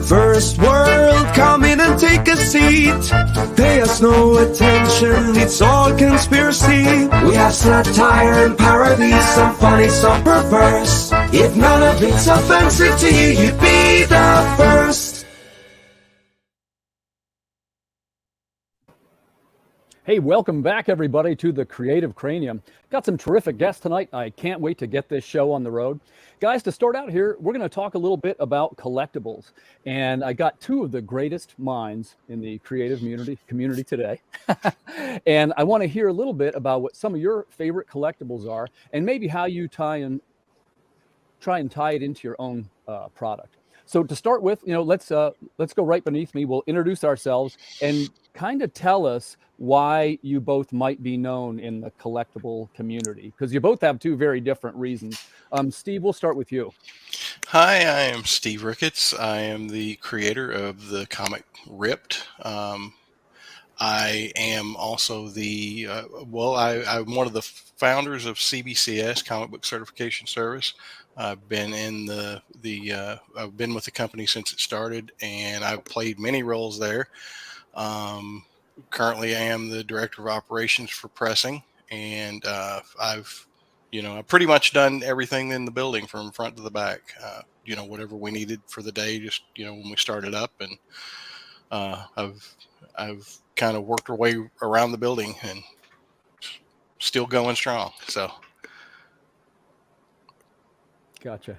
First world, come in and take a seat. Pay us no attention, it's all conspiracy. We have satire and parody, some funny, some perverse. If none of it's offensive to you, you'd be the first. Hey, welcome back, everybody, to the Creative Cranium. Got some terrific guests tonight. I can't wait to get this show on the road. Guys, to start out here, we're going to talk a little bit about collectibles. And I got two of the greatest minds in the creative community today. And I want to hear a little bit about what some of your favorite collectibles are and maybe how you try and tie it into your own product. So to start with, let's go right beneath me. We'll introduce ourselves and kind of tell us why you both might be known in the collectible community, because you both have two very different reasons. Steve, we'll start with you. Hi, I am Steve Ricketts. I am the creator of the comic Ripped. I am also I'm one of the founders of CBCS, Comic Book Certification Service. I've been in I've been with the company since it started, and I've played many roles there. Currently, I am the director of operations for pressing, and I've pretty much done everything in the building from front to the back. Whatever we needed for the day, just when we started up, and I've kind of worked our way around the building and still going strong. So. Gotcha.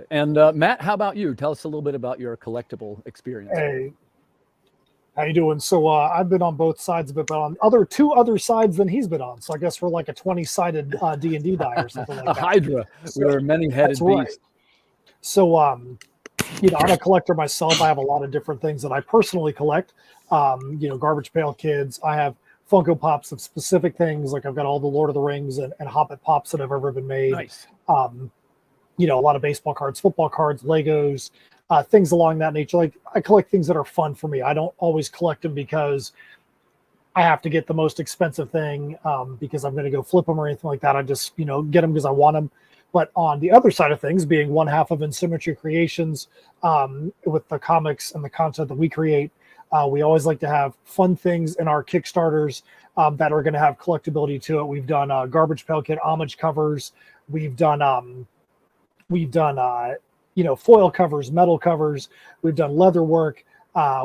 And Matt, how about you? Tell us a little bit about your collectible experience. Hey, how you doing? So I've been on both sides of it, but on two other sides than he's been on. So I guess we're like a 20-sided D&D die or something like that. A Hydra. We're a many-headed beast. Right. So, I'm a collector myself. I have a lot of different things that I personally collect. Garbage Pail Kids. I have Funko Pops of specific things. Like I've got all the Lord of the Rings and Hobbit Pops that have ever been made. Nice. A lot of baseball cards, football cards, Legos, things along that nature. Like I collect things that are fun for me. I don't always collect them because I have to get the most expensive thing because I'm going to go flip them or anything like that. I just, get them because I want them. But on the other side of things, being one half of In Symmetry Creations with the comics and the content that we create, we always like to have fun things in our Kickstarters that are going to have collectability to it. We've done Garbage Pail Kid homage covers. We've done foil covers, metal covers. We've done leather work.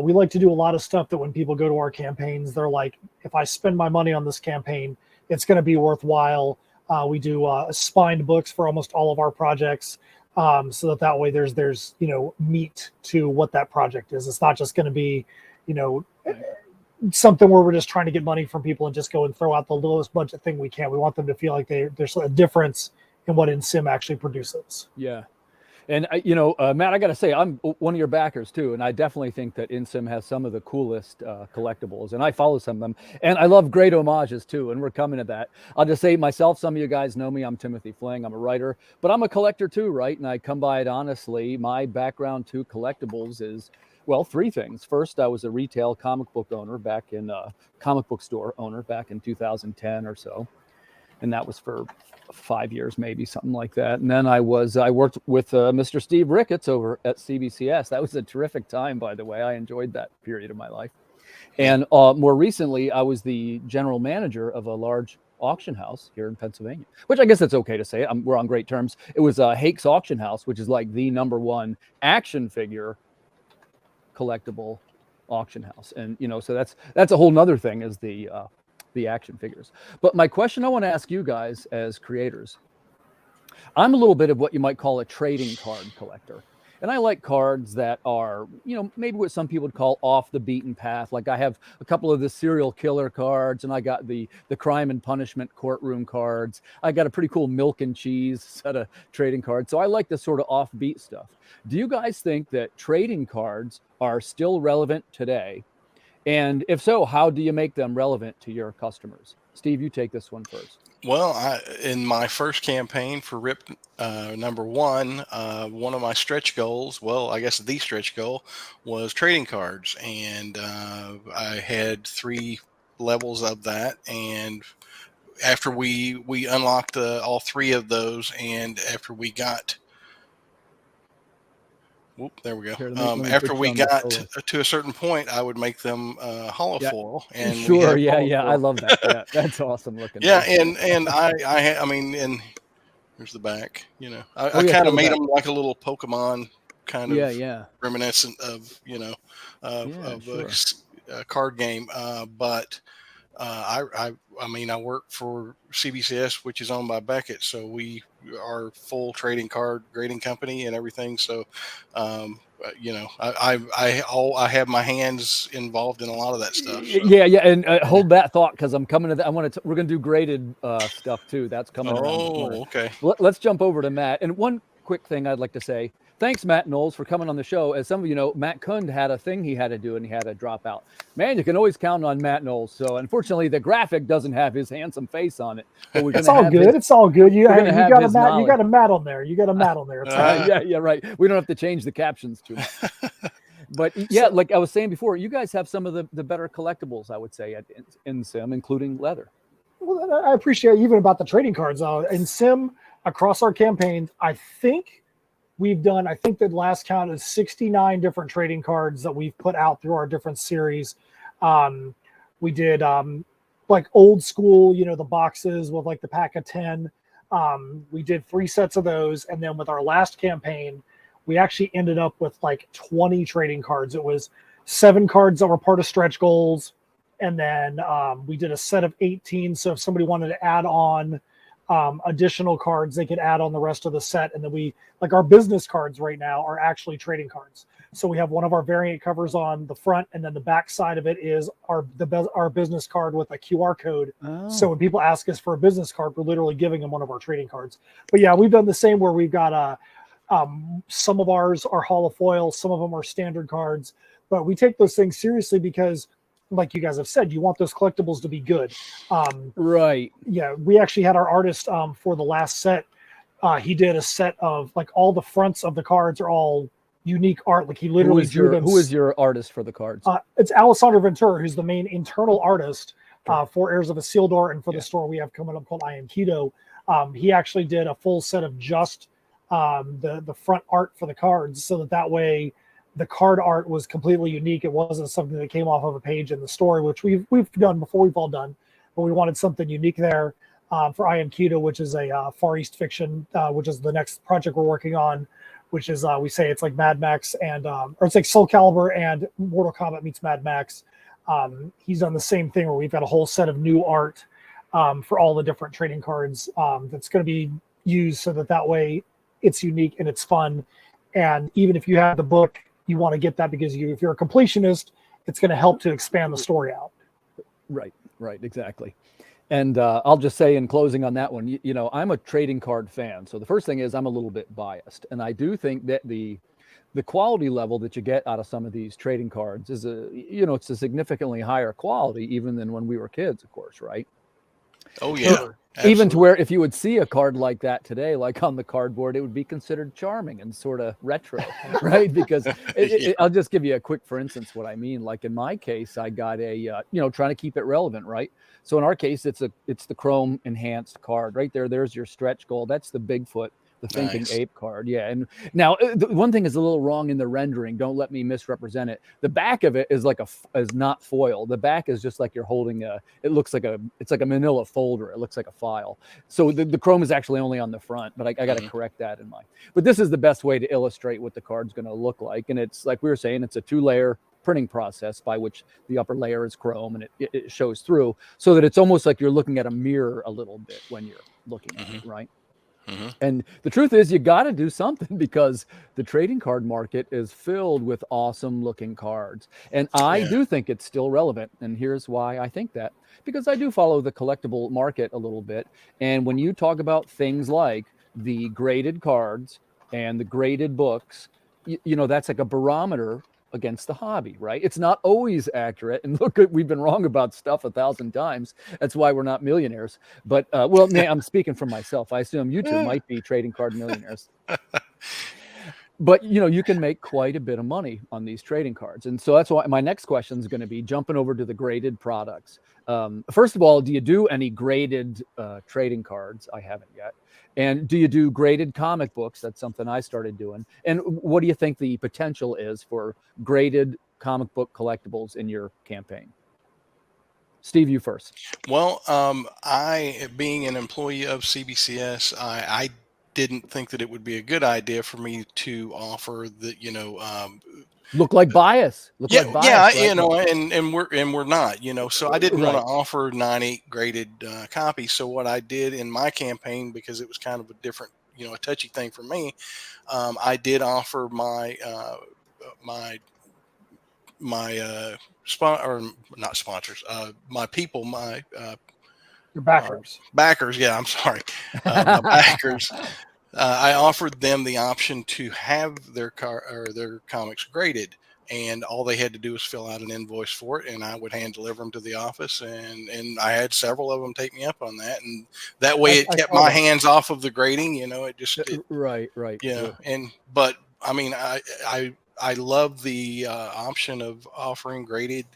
We like to do a lot of stuff that when people go to our campaigns, they're like, if I spend my money on this campaign, it's going to be worthwhile. We do spined books for almost all of our projects, so that way there's meat to what that project is. It's not just going to be, something where we're just trying to get money from people and just go and throw out the lowest budget thing we can. We want them to feel like there's a difference in what InSim actually produces. Yeah. And, Matt, I got to say, I'm one of your backers, too. And I definitely think that InSim has some of the coolest collectibles. And I follow some of them. And I love great homages, too. And we're coming to that. I'll just say myself, some of you guys know me. I'm Timothy Fling. I'm a writer. But I'm a collector, too, right? And I come by it honestly. My background to collectibles is, well, three things. First, I was a retail comic book owner comic book store owner back in 2010 or so. And that was for 5 years, maybe something like that. And then I worked with Mr. Steve Ricketts over at CBCS. That was a terrific time, by the way. I enjoyed that period of my life. And more recently, I was the general manager of a large auction house here in Pennsylvania, which I guess it's okay to say. We're on great terms. It was Hake's Auction House, which is like the #1 action figure collectible auction house. And, so that's a whole nother thing, is the action figures. But my question I want to ask you guys as creators, I'm a little bit of what you might call a trading card collector. And I like cards that are, maybe what some people would call off the beaten path. Like I have a couple of the serial killer cards, and I got the crime and punishment courtroom cards. I got a pretty cool milk and cheese set of trading cards. So I like the sort of offbeat stuff. Do you guys think that trading cards are still relevant today? And if so, how do you make them relevant to your customers? Steve, you take this one first. Well, in my first campaign for RIP #1, one of my stretch goals, well, I guess the stretch goal, was trading cards. And I had 3 levels of that. And after we unlocked all 3 of those, and after we got Whoop, there we go. Here, let me After put you we on the got solo. to a certain point, I would make them hollow foil, and we Sure, have yeah, hollow yeah, I foil. love that. Yeah, that's awesome looking. Yeah, man. and I mean, and here's the back. You know, Oh I yeah, kind show of the made back. them like a little Pokemon kind Yeah, of yeah, reminiscent of yeah, sure. a card game. But I mean, I work for CBCS, which is owned by Beckett, so we are full trading card grading company and everything. So, I have my hands involved in a lot of that stuff. So. Yeah, and hold that thought because I'm coming to that. We're going to do graded stuff too. That's coming around the corner. Oh, okay. Let's jump over to Matt. And one quick thing I'd like to say. Thanks, Matt Knowles, for coming on the show. As some of you know, Matt Kund had a thing he had to do and he had to drop out. Man, you can always count on Matt Knowles. So unfortunately, the graphic doesn't have his handsome face on it. But we're it's all good. It's all good. You got a Matt on there. You got a Matt on there. Yeah, right. We don't have to change the captions too much. But yeah, like I was saying before, you guys have some of the better collectibles, I would say, in Sim, including leather. Well, I appreciate even about the trading cards. In Sim, across our campaigns, I think the last count is 69 different trading cards that we've put out through our different series. We did like old school, the boxes with like the pack of 10. We did 3 sets of those. And then with our last campaign, we actually ended up with like 20 trading cards. It was 7 cards that were part of stretch goals. And then we did a set of 18. So if somebody wanted to add on additional cards, they could add on the rest of the set. And then our business cards right now are actually trading cards. So we have one of our variant covers on the front, and then the back side of it is our business card with a QR code. Oh. So when people ask us for a business card, we're literally giving them one of our trading cards. But yeah, we've done the same where we've got some of ours are hollow foil, some of them are standard cards, but we take those things seriously because, like you guys have said, you want those collectibles to be good. Right. Yeah, we actually had our artist for the last set. He did a set of like all the fronts of the cards are all unique art. Like he literally drew them. Who is your artist for the cards? It's Alessandro Ventura, who's the main internal artist for Heirs of Isildur and for the store we have coming up called I Am Keto. He actually did a full set of just the front art for the cards, so that way the card art was completely unique. It wasn't something that came off of a page in the story, which we've done before. We've all done, but we wanted something unique there for I Am Keto, which is a Far East fiction, which is the next project we're working on. Which is we say it's like Mad Max and or it's like Soul Calibur and Mortal Kombat meets Mad Max. He's done the same thing where we've got a whole set of new art for all the different trading cards that's going to be used so that way it's unique and it's fun. And even if you have the book, you want to get that because if you're a completionist, it's going to help to expand the story out. Right, exactly. And I'll just say in closing on that one, I'm a trading card fan. So the first thing is I'm a little bit biased. And I do think that the quality level that you get out of some of these trading cards is it's a significantly higher quality even than when we were kids, of course, right? Oh, yeah. Sure. Even to where if you would see a card like that today, like on the cardboard, it would be considered charming and sort of retro, right? Because I'll just give you a quick, for instance, what I mean. Like in my case, I got a, trying to keep it relevant, right? So in our case, it's the chrome enhanced card right there. There's your stretch goal. That's the Bigfoot, the Thinking Ape card. Yeah. And now the one thing is a little wrong in the rendering. Don't let me misrepresent it. The back of it is is not foil. The back is just like you're holding it's like a manila folder. It looks like a file. So the chrome is actually only on the front, but I got to correct that in mind. But this is the best way to illustrate what the card's going to look like. And it's like we were saying, it's a 2-layer printing process by which the upper layer is chrome and it shows through so that it's almost like you're looking at a mirror a little bit when you're looking at it, right? Mm-hmm. And the truth is you got to do something because the trading card market is filled with awesome looking cards. And I do think it's still relevant. And here's why I think that, because I do follow the collectible market a little bit. And when you talk about things like the graded cards and the graded books, that's like a barometer against the hobby, right? It's not always accurate. And look, we've been wrong about stuff 1,000 times. That's why we're not millionaires. But, I'm speaking for myself. I assume you two might be trading card millionaires. But, you can make quite a bit of money on these trading cards. And so that's why my next question is going to be jumping over to the graded products. First of all, do you do any graded trading cards? I haven't yet. And do you do graded comic books? That's something I started doing. And what do you think the potential is for graded comic book collectibles in your campaign? Steve, you first. Well, I, being an employee of CBCS, I didn't think that it would be a good idea for me to offer the, Look like bias. Look like bias, yeah, right? and we're not, so I didn't want Right. to offer 98 graded copies. So what I did in my campaign, because it was kind of a different, a touchy thing for me, I did offer my or not sponsors, my people, my Your backers. backers. Yeah, I'm sorry, my backers. I offered them the option to have their comics graded, and all they had to do was fill out an invoice for it, and I would hand deliver them to the office. And I had several of them take me up on that, and that way it kept my hands off of the grading. It just right. Yeah, but I mean, I love the option of offering graded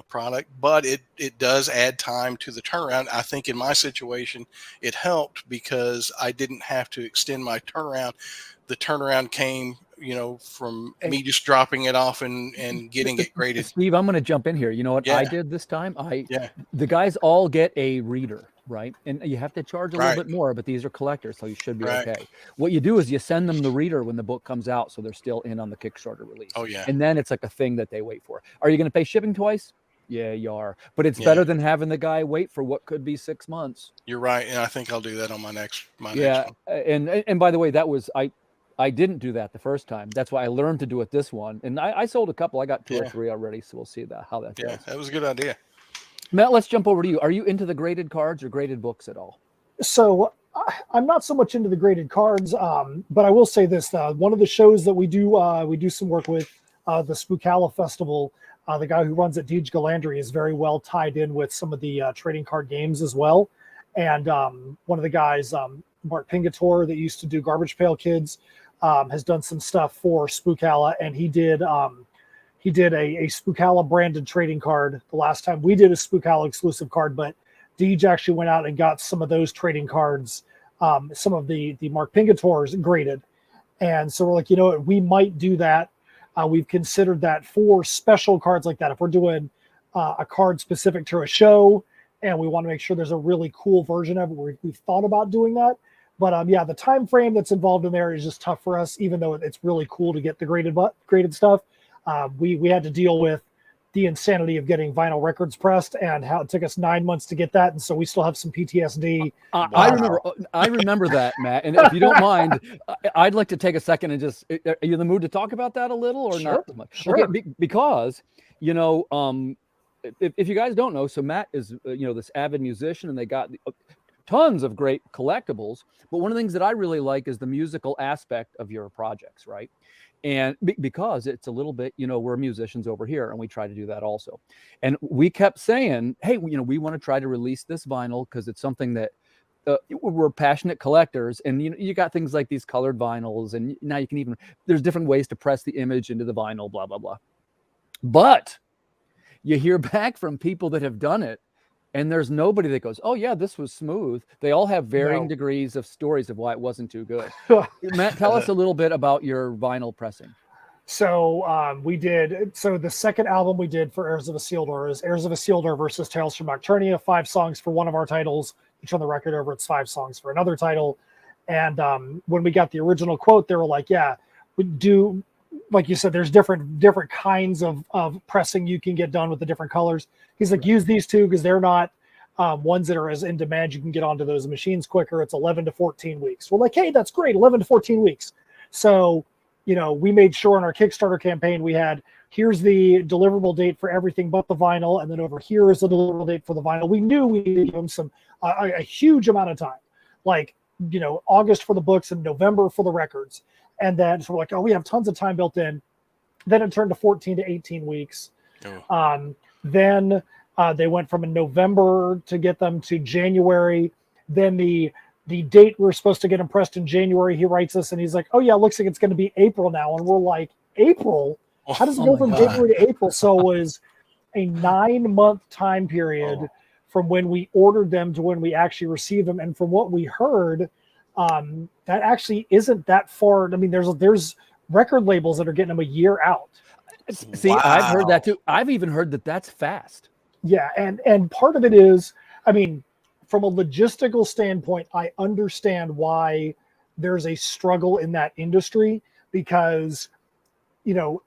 product, but it does add time to the turnaround. I think in my situation, it helped because I didn't have to extend my turnaround. The turnaround came, from me just dropping it off and getting it graded. Steve, I'm going to jump in here. You know what I did this time? The guys all get a reader, right? And you have to charge a little bit more, but these are collectors, so you should be okay. What you do is you send them the reader when the book comes out, so they're still in on the Kickstarter release. Oh, yeah. And then it's like a thing that they wait for. Are you going to pay shipping twice? Yeah, you are. But it's better than having the guy wait for what could be 6 months. You're right, and I think I'll do that on my next one. And by the way, that was I didn't do that the first time. That's why I learned to do it this one. And I sold a couple. I got 2 or 3 already, so we'll see how that goes. Yeah, that was a good idea. Matt, let's jump over to you. Are you into the graded cards or graded books at all? So I'm not so much into the graded cards, but I will say this: one of the shows that we do some work with, the Spookala Festival. The guy who runs it, Ginge Gingerton, is very well tied in with some of the trading card games as well. And one of the guys, Mark Pingator, that used to do Garbage Pail Kids, has done some stuff for Spookala, and he did a Spookala branded trading card the last time we did a Spookala exclusive card, but Deej actually went out and got some of those trading cards, some of the Mark Pingators graded. And so we're like, we might do that. We've considered that for special cards like that. If we're doing a card specific to a show and we want to make sure there's a really cool version of it, we've thought about doing that. But the time frame that's involved in there is just tough for us, even though it's really cool to get the graded stuff. We had to deal with the insanity of getting vinyl records pressed and how it took us 9 months to get that. And so we still have some PTSD. I remember that, Matt. And if you don't mind, I'd like to take a second and just, are you in the mood to talk about that a little or not so much? Sure. Okay, because, if you guys don't know, so Matt is, this avid musician, and they got tons of great collectibles. But one of the things that I really like is the musical aspect of your projects, right? And because it's a little bit, we're musicians over here, and we try to do that also. And we kept saying, hey, we want to try to release this vinyl because it's something that we're passionate collectors. And you got things like these colored vinyls, and now you can there's different ways to press the image into the vinyl, blah, blah, blah. But you hear back from people that have done it, and there's nobody that goes, oh, yeah, this was smooth. They all have varying degrees of stories of why it wasn't too good. Matt, tell us a little bit about your vinyl pressing. So the second album we did for Heirs of Isildur is Heirs of Isildur versus Tales from Nocturnia, 5 songs for one of our titles, which on the record over it's 5 songs for another title. And when we got the original quote, they were like, yeah, we do, like you said, there's different kinds of pressing you can get done with the different colors. He's like, use these 2 because they're not ones that are as in demand. You can get onto those machines quicker. It's 11 to 14 weeks. We're like, hey, that's great, 11 to 14 weeks. So, we made sure in our Kickstarter campaign we had, here's the deliverable date for everything but the vinyl, and then over here is the deliverable date for the vinyl. We knew we needed to give them a huge amount of time, like August for the books and November for the records. And then so we're like, oh, we have tons of time built in. Then it turned to 14 to 18 weeks. Then they went from November to get them to January. Then the date we were supposed to get them pressed in January, he writes us and he's like, oh, yeah, it looks like it's going to be April now. And we're like, April? How does it go from January to April? So it was a 9-month time period from when we ordered them to when we actually received them. And from what we heard, that actually isn't that far. I mean, there's record labels that are getting them a year out. See, I've heard that too. I've even heard that that's fast. Yeah, and part of it is, I mean, from a logistical standpoint, I understand why there's a struggle in that industry, because, you know,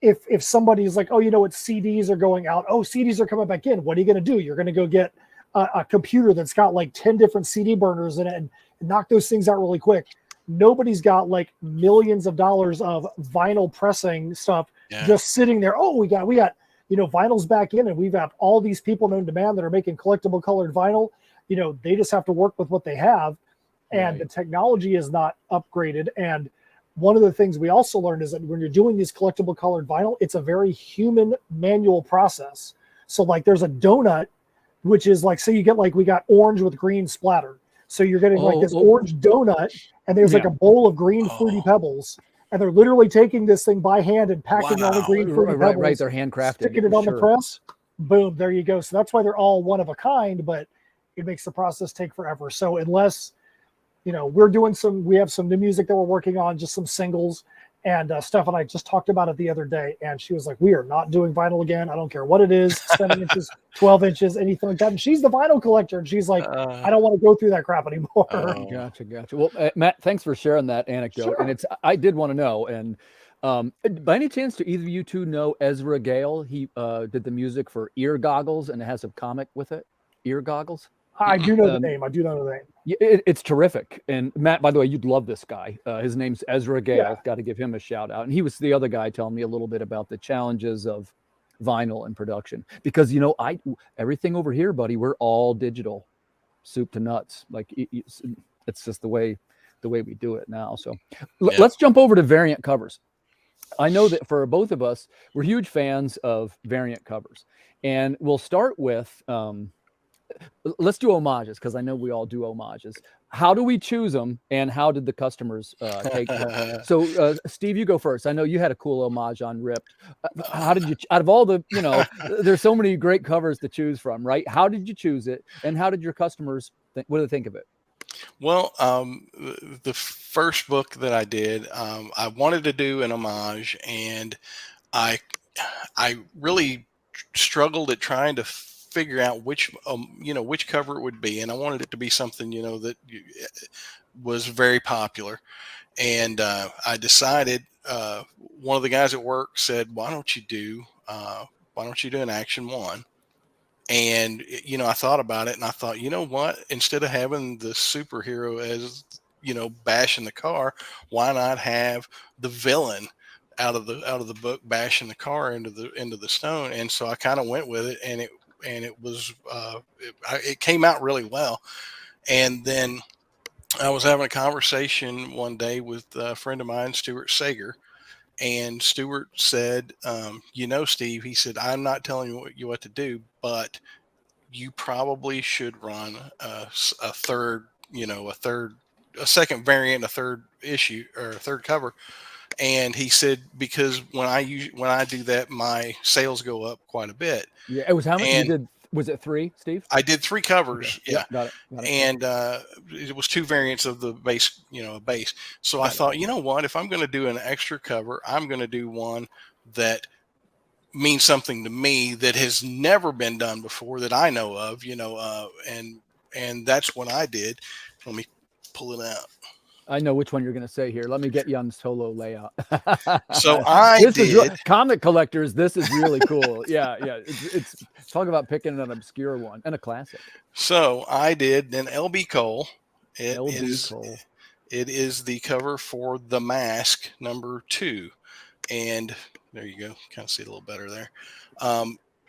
if somebody's like, oh, you know what, CDs are going out, oh, CDs are coming back in, what are you going to do? You're going to go get a computer that's got like 10 different CD burners in it and knock those things out really quick. Nobody's got like millions of dollars of vinyl pressing stuff just sitting there. Oh, we got, you know, vinyl's back in, and we've got all these people known demand that are making collectible colored vinyl. You know, they just have to work with what they have, and the technology is not upgraded. And one of the things we also learned is that when you're doing these collectible colored vinyl, it's a very human manual process. So like there's a donut, which is like, say you get like, we got orange with green splatter. So you're getting like this orange donut, and there's like a bowl of green fruity pebbles. And they're literally taking this thing by hand and packing all the green fruity pebbles. Right, they're handcrafted. Sticking it on the press. Boom, there you go. So that's why they're all one of a kind, but it makes the process take forever. So unless, you know, we have some new music that we're working on, just some singles. And Steph and I just talked about it the other day, and she was like, we are not doing vinyl again. I don't care what it is, 7 inches, 12 inches, anything like that. And she's the vinyl collector, and she's like, I don't want to go through that crap anymore. Gotcha. Well, Matt, thanks for sharing that anecdote. Sure. And I did want to know, and by any chance, do either of you two know Ezra Gale? He did the music for Ear Goggles, and it has a comic with it, Ear Goggles. I do know the name. It's terrific. And Matt, by the way, you'd love this guy. His name's Ezra Gale. Yeah. Got to give him a shout out. And he was the other guy telling me a little bit about the challenges of vinyl and production. Because, you know, everything over here, buddy, we're all digital, soup to nuts. Like it's just the way we do it now. So let's jump over to variant covers. I know that for both of us, we're huge fans of variant covers. And we'll start with... let's do homages, because I know we all do homages. How do we choose them, and how did the customers take them? So, Steve, you go first. I know you had a cool homage on Ripped. How did you, out of all the, you know, there's so many great covers to choose from, right? How did you choose it, and how did your customers what do they think of it? Well, the first book that I did, I wanted to do an homage, and I really struggled at trying to figure out which cover it would be, and I wanted it to be something, you know, that was very popular. And I decided, one of the guys at work said, why don't you do an Action 1? And, you know, I thought about it, and I thought, you know what, instead of having the superhero as, you know, bashing the car, why not have the villain out of the book bashing the car into the stone? And so I kind of went with it, and it was it came out really well. And then I was having a conversation one day with a friend of mine, Stuart Sager, and Stuart said, you know, Steve, he said, I'm not telling you what to do, but you probably should run a second variant, a third issue, or a third cover. And he said, because when I do that, my sales go up quite a bit. Yeah, it was how much you did? Was it 3, Steve? I did 3 covers. Okay. Yeah. Got it. And it was 2 variants of the base, you know, a base. So I thought, you know what, if I'm going to do an extra cover, I'm going to do one that means something to me that has never been done before that I know of, you know, and that's what I did. Let me pull it out. I know which one you're going to say here. Let me get you on solo layout. So comic collectors. This is really cool. Yeah. It's talk about picking an obscure one and a classic. So I did an LB Cole. It Cole. It is the cover for The Mask #2, and there you go. Kind of see it a little better there.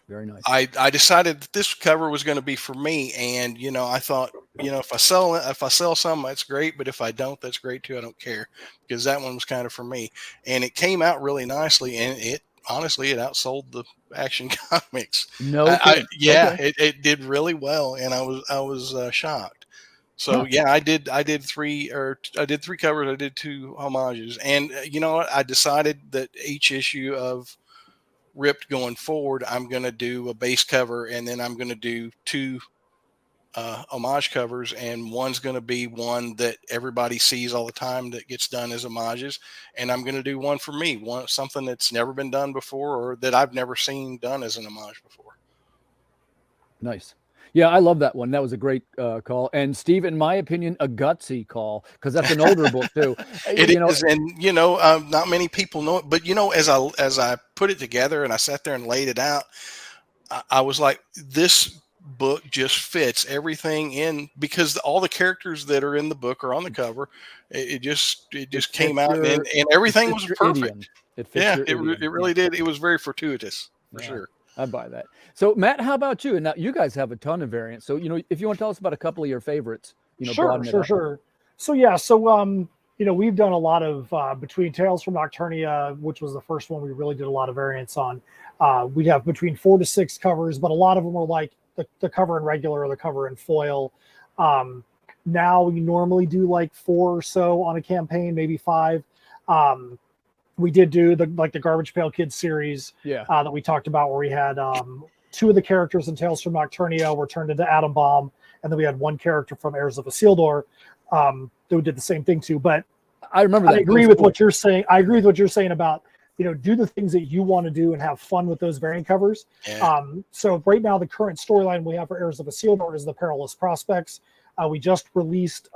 Very nice. I decided that this cover was going to be for me, and you know, I thought, you know, if I sell some, that's great, but if I don't, that's great too. I don't care, because that one was kind of for me, and it came out really nicely, and it honestly it outsold the Action Comics. It did really well, and I was shocked. So I did 3 covers. I did 2 homages, and you know what? I decided that each issue of Ripped going forward, I'm going to do a base cover, and then I'm going to do 2 homage covers, and one's going to be one that everybody sees all the time that gets done as homages, and I'm going to do one for me, something that's never been done before or that I've never seen done as an homage before. Nice. Yeah, I love that one. That was a great call. And Steve, in my opinion, a gutsy call, because that's an older book too. It is, and not many people know it, but as I put it together and I sat there and laid it out, I was like, this book just fits everything in, because all the characters that are in the book are on the cover. It just came out, and everything was perfect. It really did. It was very fortuitous for sure. I buy that. So Matt, how about you? And now you guys have a ton of variants. So, if you want to tell us about a couple of your favorites, Sure. So we've done a lot of between Tales from Nocturnia, which was the first one we really did a lot of variants on. We'd have between 4 to 6 covers, but a lot of them were like the cover in regular or the cover in foil. Now we normally do like 4 or so on a campaign, maybe 5. We did do the Garbage Pail Kids series that we talked about, where we had 2 of the characters in Tales from Nocturnia were turned into Atom Bomb, and then we had 1 character from Heirs of Isildur that we did the same thing to. But I remember that. I agree with what you're saying. I agree with what you're saying about do the things that you want to do and have fun with those variant covers. Yeah. So right now the current storyline we have for Heirs of Isildur is the Perilous Prospects. We just released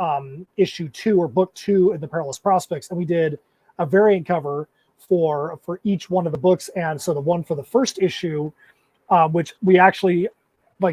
issue 2 or book 2 in the Perilous Prospects, and we did a variant cover for each one of the books. And so the one for the first issue, which we actually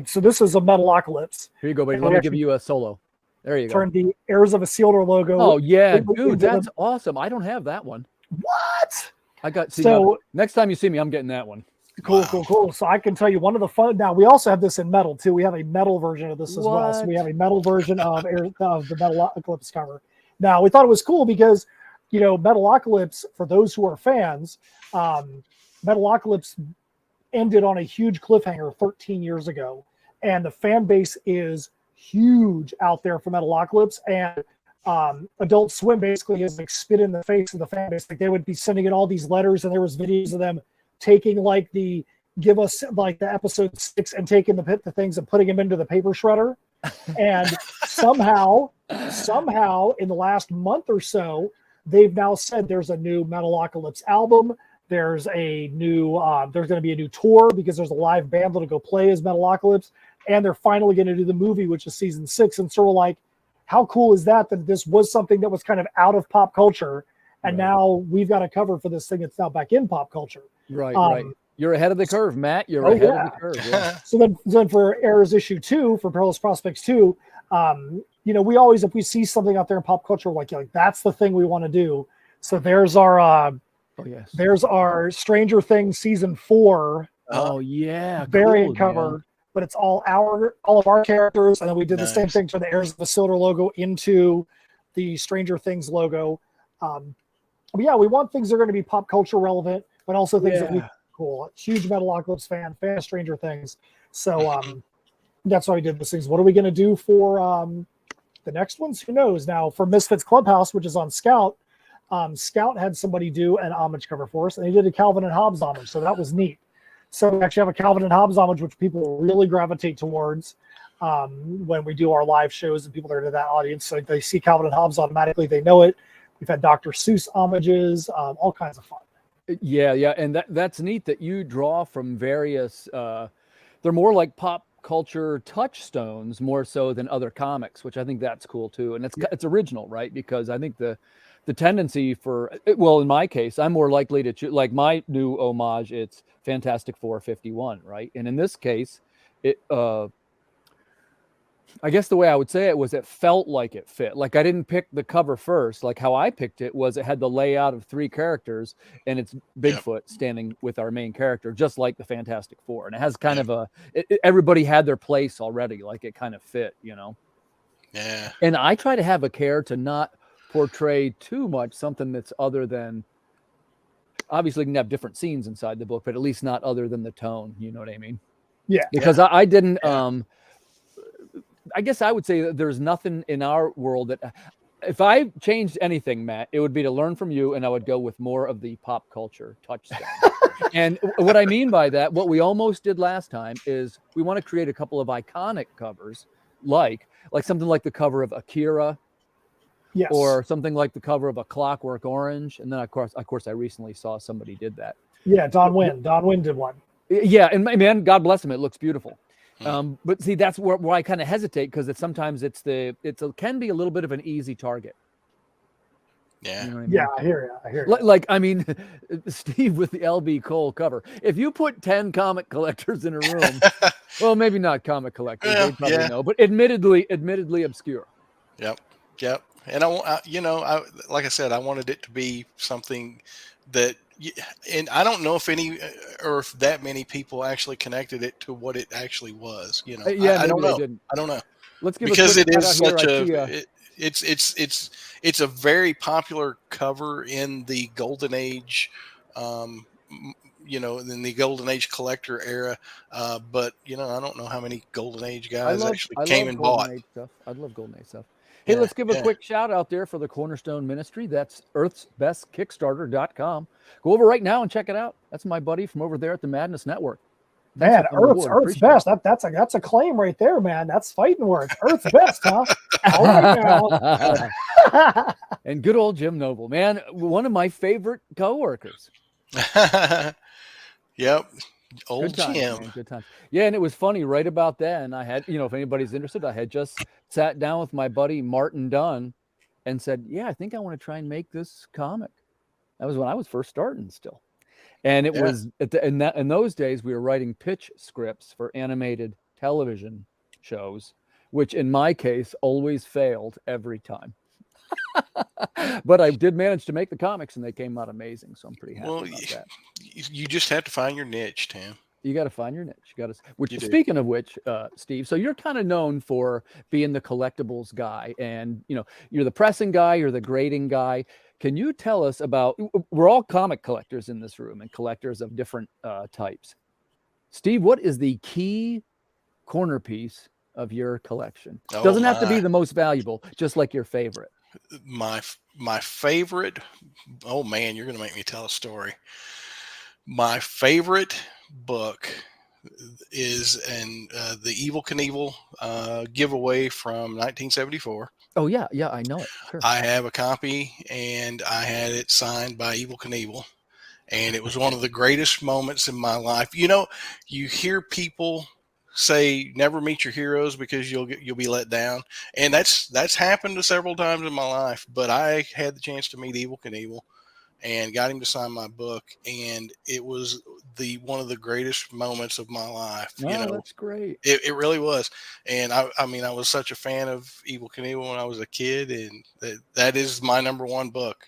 so this is a Metalocalypse. Here you go, buddy. Let me give you a solo. There you go. Turned the Heirs of Isildur logo. Oh yeah, dude, that's awesome. I don't have that one. What? I got so next time you see me, I'm getting that one. Cool. So I can tell you one of the fun. Now we also have this in metal too. We have a metal version of this as well. So we have a metal version of the Metalocalypse cover. Now we thought it was cool because Metalocalypse, for those who are fans, Metalocalypse ended on a huge cliffhanger 13 years ago, and the fan base is huge out there for Metalocalypse. And Adult Swim basically has spit in the face of the fan base. They would be sending in all these letters, and there was videos of them taking give us the episode 6 and taking the things and putting them into the paper shredder. And somehow in the last month or so, they've now said there's a new Metalocalypse album. There's a new there's going to be a new tour because there's a live band that'll go play as Metalocalypse, and they're finally going to do the movie, which is season 6. And so we're like, how cool is that this was something that was kind of out of pop culture, and now we've got a cover for this thing that's now back in pop culture. Right. You're ahead of the curve, Matt. You're ahead of the curve. Yeah. So then for Heirs issue 2, for Perilous Prospects 2, we always, if we see something out there in pop culture, like that's the thing we want to do. So there's our there's our Stranger Things season 4 variant cover, but it's all of our characters, and then we did the same thing for the Heirs of Isildur logo into the Stranger Things logo. But we want things that are going to be pop culture relevant, but also things that we cool. Huge Metalocalypse fan of Stranger Things. So that's why we did those things. What are we going to do for the next ones? Who knows? Now for Misfits Clubhouse, which is on Scout, Scout had somebody do an homage cover for us, and they did a Calvin and Hobbes homage, so that was neat. So we actually have a Calvin and Hobbes homage, which people really gravitate towards when we do our live shows, and people that are in that audience, so they see Calvin and Hobbes automatically, they know it. We've had Dr. Seuss homages, all kinds of fun. Yeah, and that's neat that you draw from various. They're more like pop culture touchstones more so than other comics, which I think that's cool too, and it's original, right? Because I think the tendency for, well, in my case, I'm more likely to choose, like my new homage, it's Fantastic Four 51, right? And in this case, it I guess the way I would say it was it felt like it fit. Like I didn't pick the cover first. Like how I picked it was it had the layout of 3 characters, and it's Bigfoot standing with our main character, just like the Fantastic Four. And it has kind of everybody had their place already. Like it kind of fit, Yeah. And I try to have a care to not portray too much something that's other than, obviously you can have different scenes inside the book, but at least not other than the tone. You know what I mean? Yeah. Because I didn't, I guess I would say that there's nothing in our world that, if I changed anything, Matt, it would be to learn from you, and I would go with more of the pop culture touchstone. And what I mean by that, what we almost did last time is we want to create a couple of iconic covers like something like the cover of Akira, Yes. or something like the cover of A Clockwork Orange. And then of course, I recently saw somebody did that. Yeah, Don Wynn. Don Wynn did one. Yeah, and man, God bless him, it looks beautiful. But see, that's where I kind of hesitate, because sometimes it can be a little bit of an easy target. Yeah. You know what I mean? Yeah, I hear you. Like, I mean, Steve with the LB Cole cover. If you put 10 comic collectors in a room, well, maybe not comic collectors, they probably know, but admittedly obscure. Yep. And like I said, I wanted it to be something that, and I don't know if any or if that many people actually connected it to what it actually was. You know, Yeah, I don't know. Didn't. I don't know. Let's give because a it is such here. it's a very popular cover in the Golden Age, in the Golden Age collector era. But I don't know how many Golden Age guys actually came and bought. I love Golden Age stuff. Hey, let's give a quick shout out there for the Cornerstone Ministry. That's earthsbestkickstarter.com. Go over right now and check it out. That's my buddy from over there at the Madness Network. Man, Earth's best. That's a claim right there, man. That's fighting words. Earth's best, huh? All right now. And good old Jim Noble, man, one of my favorite coworkers. Yep. Old good times, Jim. Man, good times. Yeah, and it was funny right about that. And I had, if anybody's interested, I had just sat down with my buddy Martin Dunn and said, yeah, I think I want to try and make this comic. That was when I was first starting still. And it was in those days, we were writing pitch scripts for animated television shows, which in my case always failed every time. But I did manage to make the comics, and they came out amazing. So I'm pretty happy about that. You just have to find your niche, Tim. You got to find your niche. Speaking of which, Steve, so you're kind of known for being the collectibles guy, and you're the pressing guy, you're the grading guy. Can you tell us about? We're all comic collectors in this room, and collectors of different types. Steve, what is the key corner piece of your collection? Doesn't have to be the most valuable, just like your favorite. My favorite. Oh man, you're gonna make me tell a story. My favorite book is the Evel Knievel giveaway from 1974. Oh yeah, I know it. Sure. I have a copy, and I had it signed by Evel Knievel, and it was one of the greatest moments in my life. You hear people say never meet your heroes because you'll be let down, and that's happened several times in my life. But I had the chance to meet Evel Knievel and got him to sign my book, and it was one of the greatest moments of my life. That's great. It really was. And I was such a fan of Evel Knievel when I was a kid, and that is my number one book.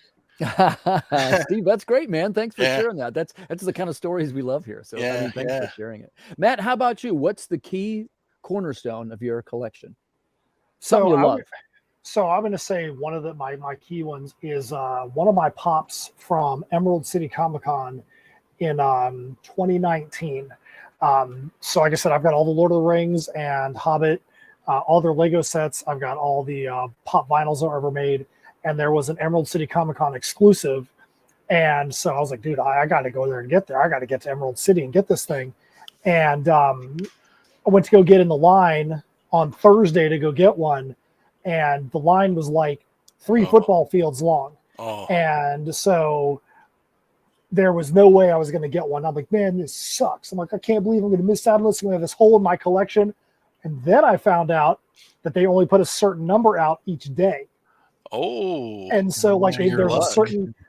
Steve, that's great, man. Thanks for sharing that. That's the kind of stories we love here. So thanks for sharing it. Matt, how about you? What's the key cornerstone of your collection? Something you love. So I'm going to say one of my key ones is one of my pops from Emerald City Comic Con in 2019. So like I said, I've got all the Lord of the Rings and Hobbit, all their Lego sets. I've got all the pop vinyls that were ever made. And there was an Emerald City Comic Con exclusive. And so I was like, dude, I got to go there and get there. I got to get to Emerald City and get this thing. And I went to go get in the line on Thursday to go get one. And the line was like 3 football fields long. And so there was no way I was going to get one. I'm like, man, this sucks. I'm like, I can't believe I'm going to miss out on this. I'm going to have this hole in my collection. And then I found out that they only put a certain number out each day. And so like there's a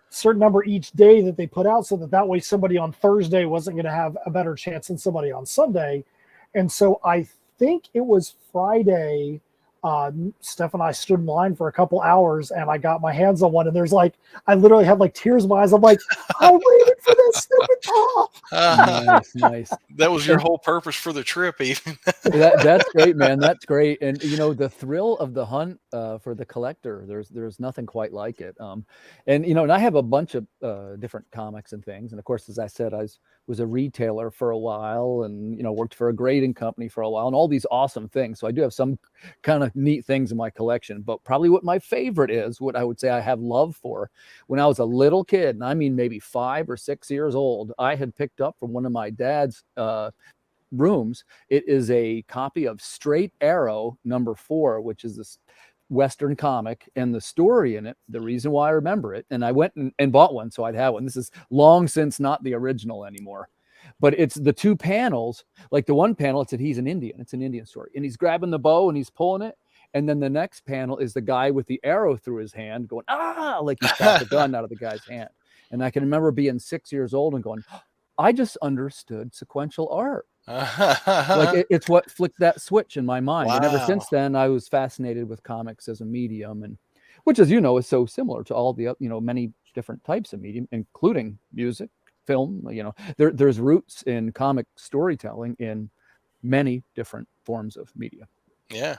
certain number each day that they put out, so that way somebody on Thursday wasn't going to have a better chance than somebody on Sunday. And so I think it was Friday, Steph and I stood in line for a couple hours, and I got my hands on one, and I literally had like tears in my eyes. I'm like, I waited for this stupid pop. Nice. That was your whole purpose for the trip, even. That's great, man. That's great. And the thrill of the hunt for the collector, there's nothing quite like it. And I have a bunch of different comics and things. And of course, as I said, I was a retailer for a while, and worked for a grading company for a while, and all these awesome things. So I do have some kind of neat things in my collection. But probably what my favorite is, what I would say I have love for, when I was a little kid, and I mean maybe 5 or 6 years old, I had picked up from one of my dad's rooms, it is a copy of Straight Arrow #4, which is this Western comic, and the story in it, the reason why I remember it, and I went and bought one so I'd have one. This is long since not the original anymore, but it's the two panels. Like the one panel, it's that he's an Indian. It's an Indian story, and he's grabbing the bow and he's pulling it. And then the next panel is the guy with the arrow through his hand going, ah, like he shot the gun out of the guy's hand. And I can remember being 6 years old and going, I just understood sequential art. Like it's what flicked that switch in my mind. Wow. And ever since then, I was fascinated with comics as a medium, and which, as you know, is so similar to all the, many different types of medium, including music, film. There's roots in comic storytelling in many different forms of media. Yeah.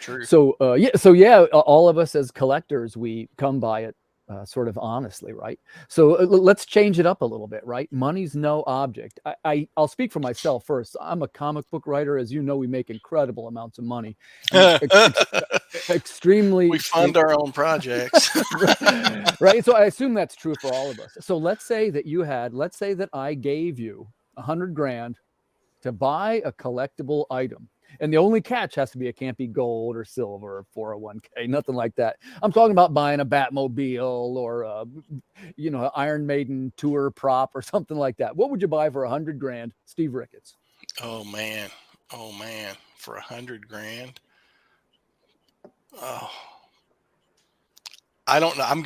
True. So all of us as collectors, we come by it sort of honestly, right? So let's change it up a little bit, right? Money's no object. I'll speak for myself first. I'm a comic book writer. As you know, we make incredible amounts of money. Extremely. We fund our own projects. Right. So I assume that's true for all of us. So let's say that I gave you $100,000 to buy a collectible item. And the only catch has to be, it can't be gold or silver or 401k, nothing like that. I'm talking about buying a Batmobile or Iron Maiden tour prop or something like that. What would you buy for $100,000, Steve Ricketts? Oh man, for $100,000. Oh, I don't know. I'm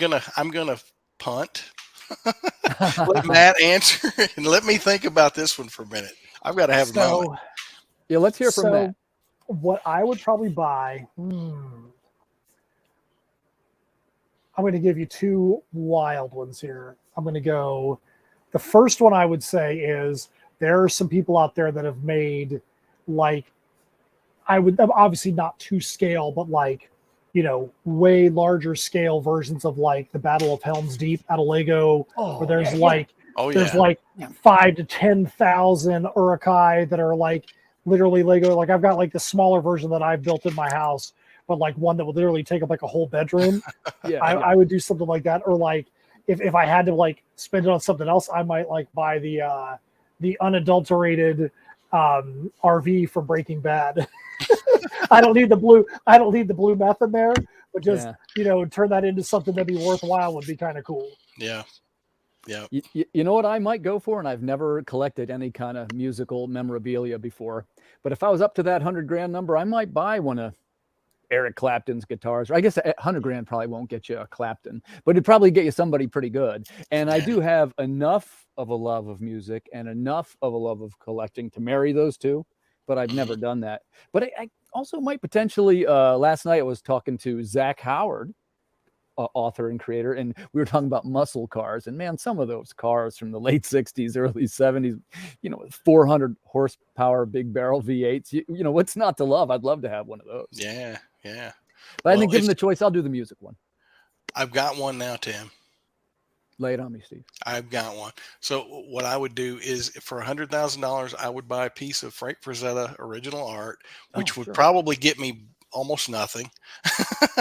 gonna punt. Let Matt answer, and let me think about this one for a minute. I've got to have a moment. Yeah, let's hear from Matt. What I would probably buy, I'm going to give you two wild ones here. I'm going to go, the first one I would say is there are some people out there that have made, like, I would obviously not to scale, but like, way larger scale versions of like the Battle of Helm's Deep out of Lego, where there's like 5 to 10,000 Urukai that are like literally Lego. Like I've got like the smaller version that I've built in my house, but like one that would literally take up like a whole bedroom. I would do something like that. Or like if I had to like spend it on something else, I might like buy the unadulterated RV from Breaking Bad. I don't need the blue meth in there, but just turn that into something that'd be worthwhile would be kind of cool. Yeah. You know what I might go for, and I've never collected any kind of musical memorabilia before, but if I was up to that $100,000 number, I might buy one of Eric Clapton's guitars. Or I guess $100,000 probably won't get you a Clapton, but it'd probably get you somebody pretty good. And I do have enough of a love of music and enough of a love of collecting to marry those two, but I've never done that. But I also might potentially, last night I was talking to Zach Howard, author and creator, and we were talking about muscle cars, and man, some of those cars from the late 60s, early 70s, 400 horsepower big barrel V8s, what's not to love? I'd love to have one of those. Yeah But I think given the choice, I'll do the music one. I've got one now, Tim. Lay it on me, Steve. I've got one. So what I would do is, for $100,000, I would buy a piece of Frank Frazetta original art, which would probably get me almost nothing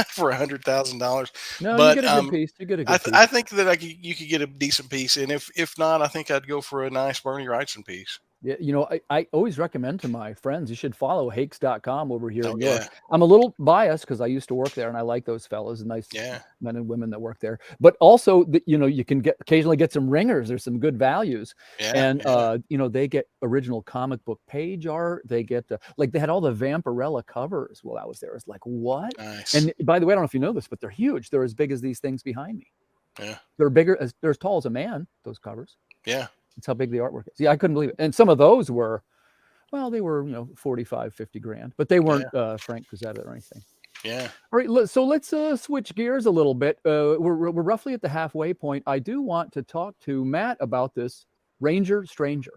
for $100,000. No, but you get a good piece. You get a good piece. I think that you could get a decent piece, and if not, I think I'd go for a nice Bernie Wrightson piece. Yeah, I always recommend to my friends, you should follow Hakes.com over here in York. I'm a little biased because I used to work there, and I like those fellas, nice men and women that work there. But also, you can occasionally get some ringers. There's some good values, they get original comic book page art. They get they had all the Vampirella covers while I was there. It's like, what? Nice. And by the way, I don't know if you know this, but they're huge. They're as big as these things behind me. Yeah, they're bigger. They're as tall as a man. Those covers. Yeah. That's how big the artwork is. Yeah, I couldn't believe it. And some of those were, they were, 45, 50 grand, but they weren't Frank Frazetta or anything. Yeah. All right. So let's switch gears a little bit. We're roughly at the halfway point. I do want to talk to Matt about this Ranger Stranger.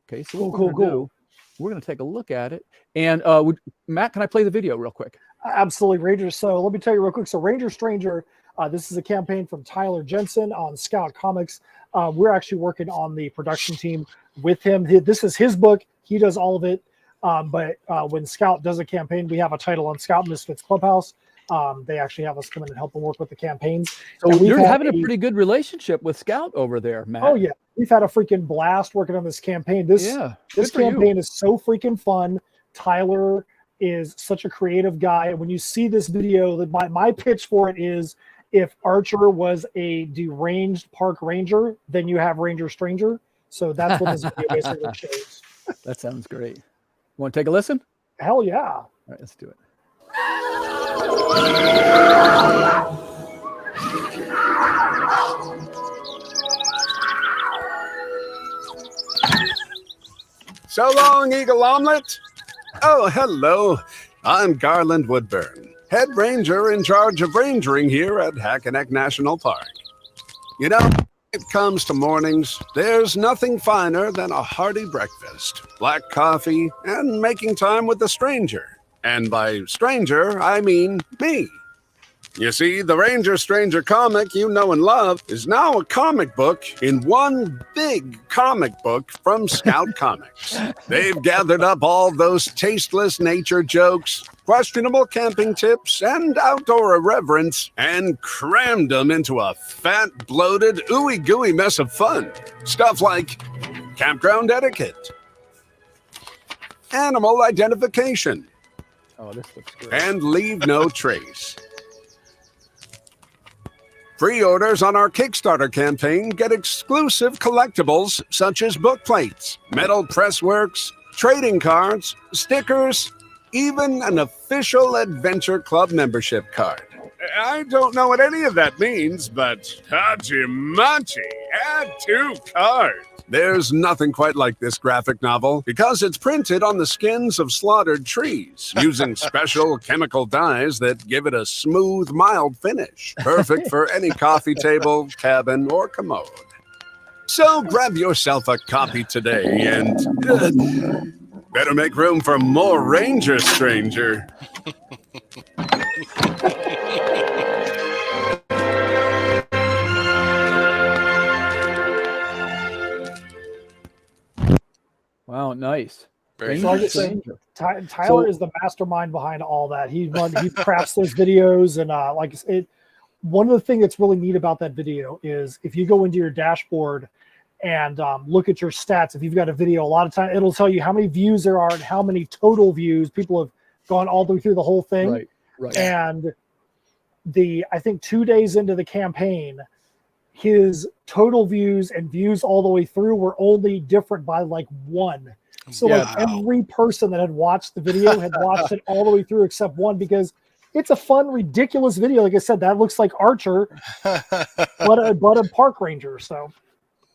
Okay. So cool. We're going to take a look at it. And Matt, can I play the video real quick? Absolutely, Ranger. So let me tell you real quick. So Ranger Stranger, this is a campaign from Tyler Jensen on Scout Comics. We're actually working on the production team with him. This is his book. He does all of it. But when Scout does a campaign, we have a title on Scout Misfits Clubhouse. They actually have us come in and help them work with the campaigns. So you're having a pretty good relationship with Scout over there, Matt. Oh yeah, we've had a freaking blast working on this campaign. This campaign is so freaking fun. Tyler is such a creative guy. And when you see this video, my pitch for it is, if Archer was a deranged park ranger, then you have Ranger Stranger. So that's what this video basically shows. That sounds great. You want to take a listen? Hell yeah. All right, let's do it. So long, Eagle Omelet. Oh, hello. I'm Garland Woodburn, head ranger in charge of rangering here at Hackensack National Park. You know, when it comes to mornings, there's nothing finer than a hearty breakfast, black coffee, and making time with a stranger. And by stranger, I mean me. You see, the Ranger Stranger comic you know and love is now a comic book in one big comic book from Scout Comics. They've gathered up all those tasteless nature jokes, questionable camping tips, and outdoor irreverence, and crammed them into a fat, bloated, ooey-gooey mess of fun. Stuff like campground etiquette, animal identification, oh, this looks great, and leave no trace. Pre-orders on our Kickstarter campaign get exclusive collectibles such as book plates, metal pressworks, trading cards, stickers, even an official Adventure Club membership card. I don't know what any of that means, but Hachimachi, add 2 cards. There's nothing quite like this graphic novel because it's printed on the skins of slaughtered trees using special chemical dyes that give it a smooth, mild finish. Perfect for any coffee table, cabin, or commode. So grab yourself a copy today and better make room for more Ranger Stranger. Wow, nice. Very So like I nice. say, Tyler is the mastermind behind all that. He crafts those videos, and like I said, one of the things that's really neat about that video is if you go into your dashboard and look at your stats, if you've got a video, a lot of time it'll tell you how many views there are and how many total views. People have gone all the way through the whole thing. Right. And I think 2 days into the campaign, his total views and views all the way through were only different by like 1. So like every person that had watched the video had watched it all the way through except 1, because it's a fun, ridiculous video. Like I said, that looks like Archer, but a park ranger. So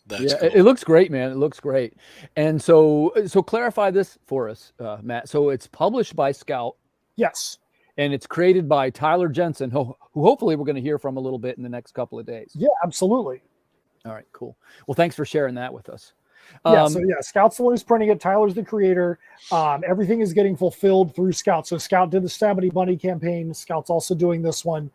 That's cool. It looks great, man. It looks great. And so clarify this for us, Matt. So it's published by Scout. yes. And it's created by Tyler Jensen, who hopefully we're going to hear from a little bit in the next couple of days. Yeah, absolutely. All right, cool. Well, thanks for sharing that with us. Scout's the one who's printing it. Tyler's the creator. Everything is getting fulfilled through Scout. So Scout did the Stabity Bunny campaign. Scout's also doing this one.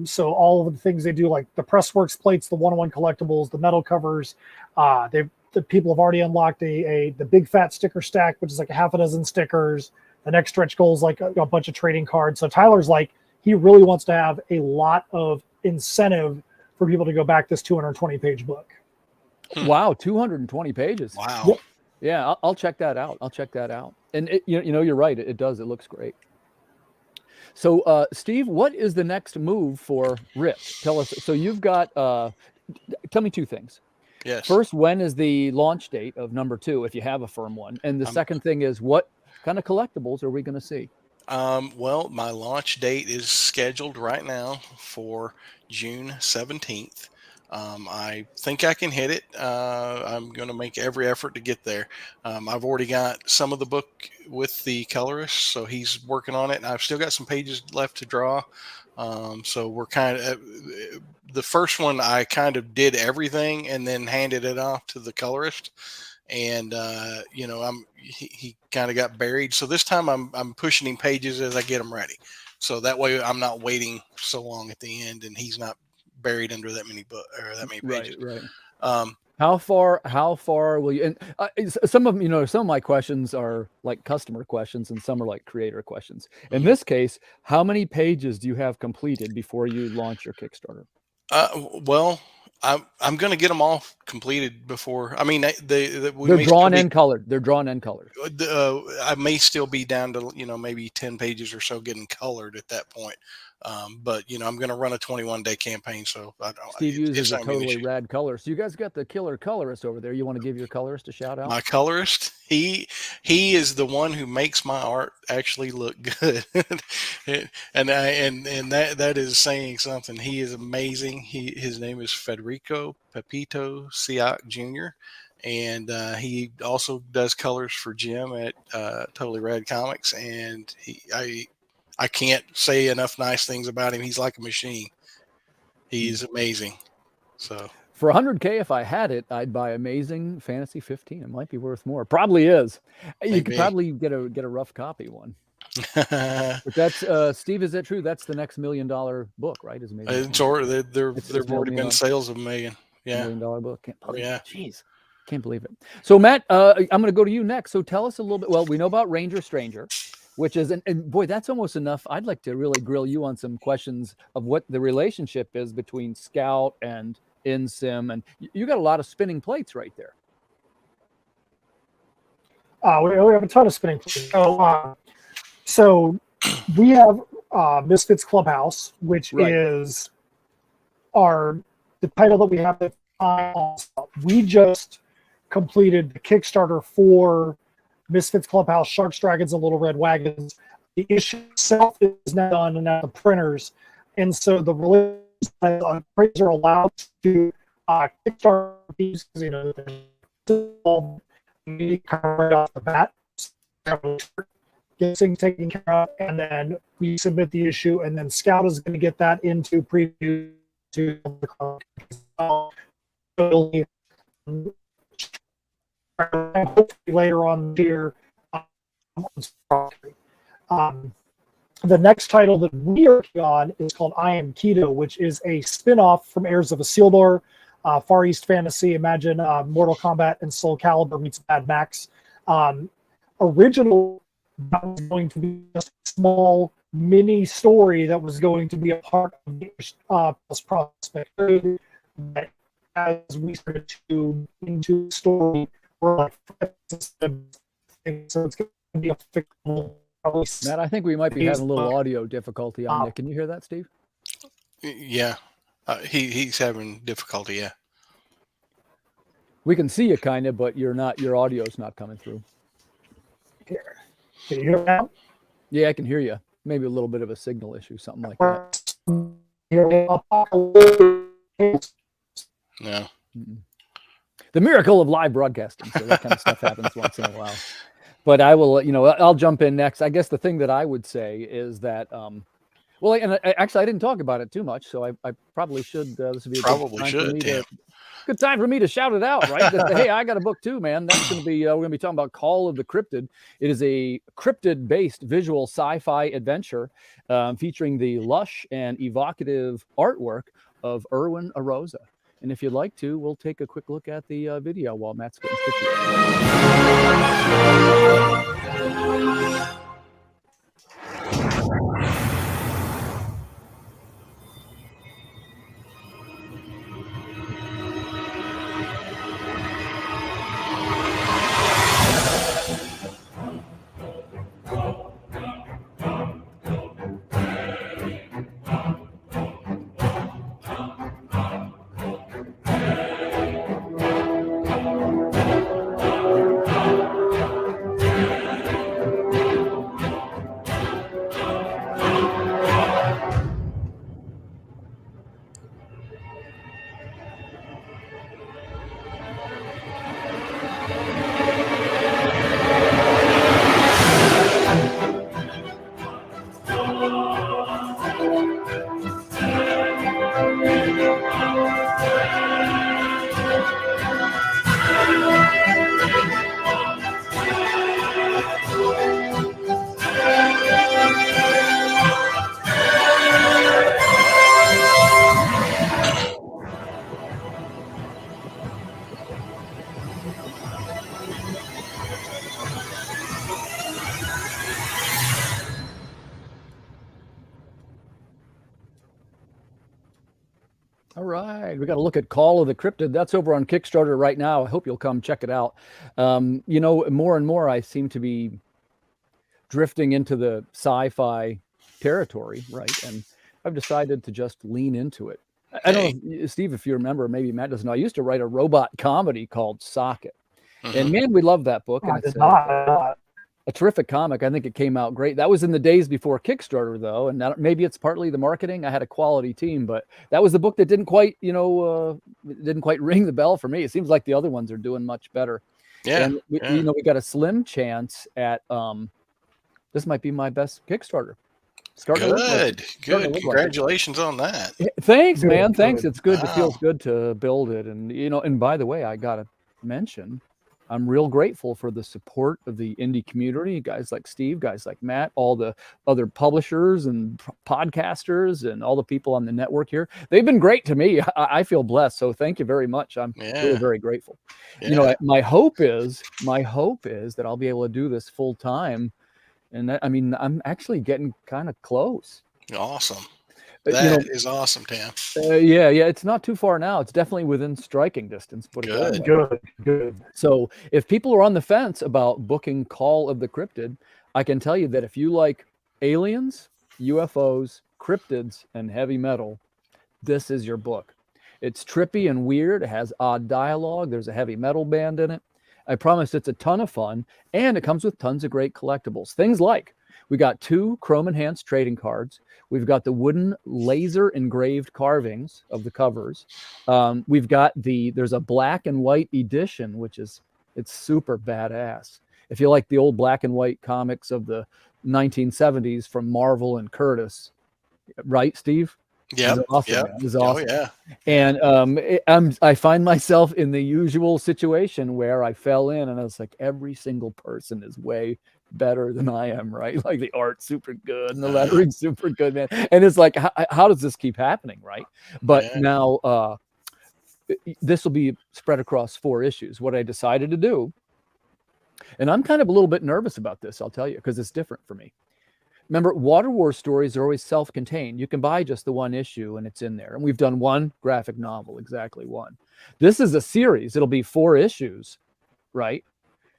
So all of the things they do, like the Pressworks plates, the 101 collectibles, the metal covers, the people have already unlocked the big fat sticker stack, which is like a half a dozen stickers. The next stretch goal is like a bunch of trading cards. So Tyler's like, he really wants to have a lot of incentive for people to go back this 220-page book. Wow, 220 pages. Wow. Yep. Yeah, I'll check that out. And you're right. It does. It looks great. So, Steve, what is the next move for RIP? Tell us. So you've got. Tell me 2 things. Yes. First, when is the launch date of number 2, if you have a firm one? And the second thing is, what kind of collectibles are we going to see? Well, my launch date is scheduled right now for June 17th. I think I can hit it. I'm going to make every effort to get there. I've already got some of the book with the colorist, so he's working on it. And I've still got some pages left to draw. So we're kind of the first one. I kind of did everything and then handed it off to the colorist. And he kind of got buried. So this time I'm pushing him pages as I get them ready. So that way I'm not waiting so long at the end, and he's not buried under that many pages. Right. How far will you? And some of them, some of my questions are like customer questions, and some are like creator questions. In this case, how many pages do you have completed before you launch your Kickstarter? Well, I'm going to get them all completed before. I mean, they're drawn and colored. They're drawn and colored. I may still be down to maybe 10 pages or so getting colored at that point. But I'm going to run a 21-day campaign, so Steve uses a totally rad color. So you guys got the killer colorist over there. You want to give your colorist a shout out? My colorist, he is the one who makes my art actually look good, and that is saying something. He is amazing. His name is Federico Pepito Siak Jr. And he also does colors for Jim at Totally Rad Comics, and I can't say enough nice things about him. He's like a machine. He's amazing. So for 100K, if I had it, I'd buy Amazing Fantasy 15. It might be worth more. Probably is. You could probably get a rough copy one. But that's Steve. Is that true? That's the next $1 million book, right? Is Amazing? It's already there've already been sales of $1 million. Yeah, $1 million book. Can't believe yeah. It. Jeez. Can't believe it. So Matt, I'm going to go to you next. So tell us a little bit. Well, we know about Ranger Stranger, which is, and boy, that's almost enough. I'd like to really grill you on some questions of what the relationship is between Scout and InSim, and you got a lot of spinning plates right there. We have a ton of spinning plates. So we have Misfits Clubhouse, which is the title that we have. We just completed the Kickstarter for Misfits Clubhouse, Sharks, Dragons, and Little Red Wagons. The issue itself is now done and at the printers, and so the release printers are allowed to Kickstarter these, right off the bat, get things taken care of, and then we submit the issue, and then Scout is going to get that into preview to later on here. The next title that we are working on is called I Am Keto, which is a spin-off from Heirs of Isildur, Far East fantasy. Imagine Mortal Kombat and Soul Calibur meets Mad Max. Original, that was going to be just a small mini story that was going to be a part of the prospect. But as we started to into the story, we're like, so it's going to be a fictional. Matt, I think we might be having a little audio difficulty on it. Can you hear that, Steve? Yeah, he's having difficulty. Yeah, we can see you kind of, but you're not. Your audio's not coming through. Here, can you hear me now? Yeah, I can hear you. Maybe a little bit of a signal issue, something like that. No. The miracle of live broadcasting. So that kind of stuff happens once in a while. But I will, I'll jump in next. I guess the thing that I would say is that, well, and actually I didn't talk about it too much, so I probably should. This would be a good time for me to shout it out, right? Hey, I got a book too, man. That's going to be, we're going to be talking about Call of the Cryptid. It is a cryptid-based visual sci-fi adventure featuring the lush and evocative artwork of Erwin Arosa. And if you'd like to, we'll take a quick look at the video while Matt's getting situated. All right, we got to look at Call of the Cryptid. That's over on Kickstarter right now. I hope you'll come check it out. You know, more and more I seem to be drifting into the sci-fi territory, right? And I've decided to just lean into it. I don't know, Steve, if you remember, maybe Matt doesn't know. I used to write a robot comedy called Socket, and man, we love that book. And it's a terrific comic. I think it came out great. That was in the days before Kickstarter, though, and maybe it's partly the marketing. I had a quality team, but that was the book that didn't quite, didn't quite ring the bell for me. It seems like the other ones are doing much better. Yeah, and we got a slim chance at this might be my best Kickstarter. Good. Congratulations on that. Thanks, man. Thanks. It's good. It feels good to build it, and and by the way, I gotta mention, I'm real grateful for the support of the indie community, guys like Steve, guys like Matt, all the other publishers and podcasters and all the people on the network here. They've been great to me. I feel blessed. So thank you very much. I'm really very grateful. Yeah. My hope is that I'll be able to do this full time. And I'm actually getting kind of close. Awesome. That is awesome, Tam. Yeah, it's not too far now. It's definitely within striking distance. Good. So if people are on the fence about booking Call of the Cryptid, I can tell you that if you like aliens, UFOs, cryptids, and heavy metal, this is your book. It's trippy and weird. It has odd dialogue. There's a heavy metal band in it. I promise it's a ton of fun, and it comes with tons of great collectibles. Things like we got 2 chrome enhanced trading cards. We've got the wooden laser engraved carvings of the covers. We've got there's a black and white edition, it's super badass. If you like the old black and white comics of the 1970s from Marvel and Curtis, right, Steve? Yeah, awesome. It was awesome. Oh, yeah. And I find myself in the usual situation where I fell in, and I was like, every single person is way better than I am, right? Like the art's super good and the lettering's super good, man. And it's like, how does this keep happening, right? But now this will be spread across 4 issues. What I decided to do, and I'm kind of a little bit nervous about this, I'll tell you, because it's different for me. Remember, Water War stories are always self-contained. You can buy just the 1 issue and it's in there. And we've done 1 graphic novel, exactly 1. This is a series. It'll be 4 issues, right?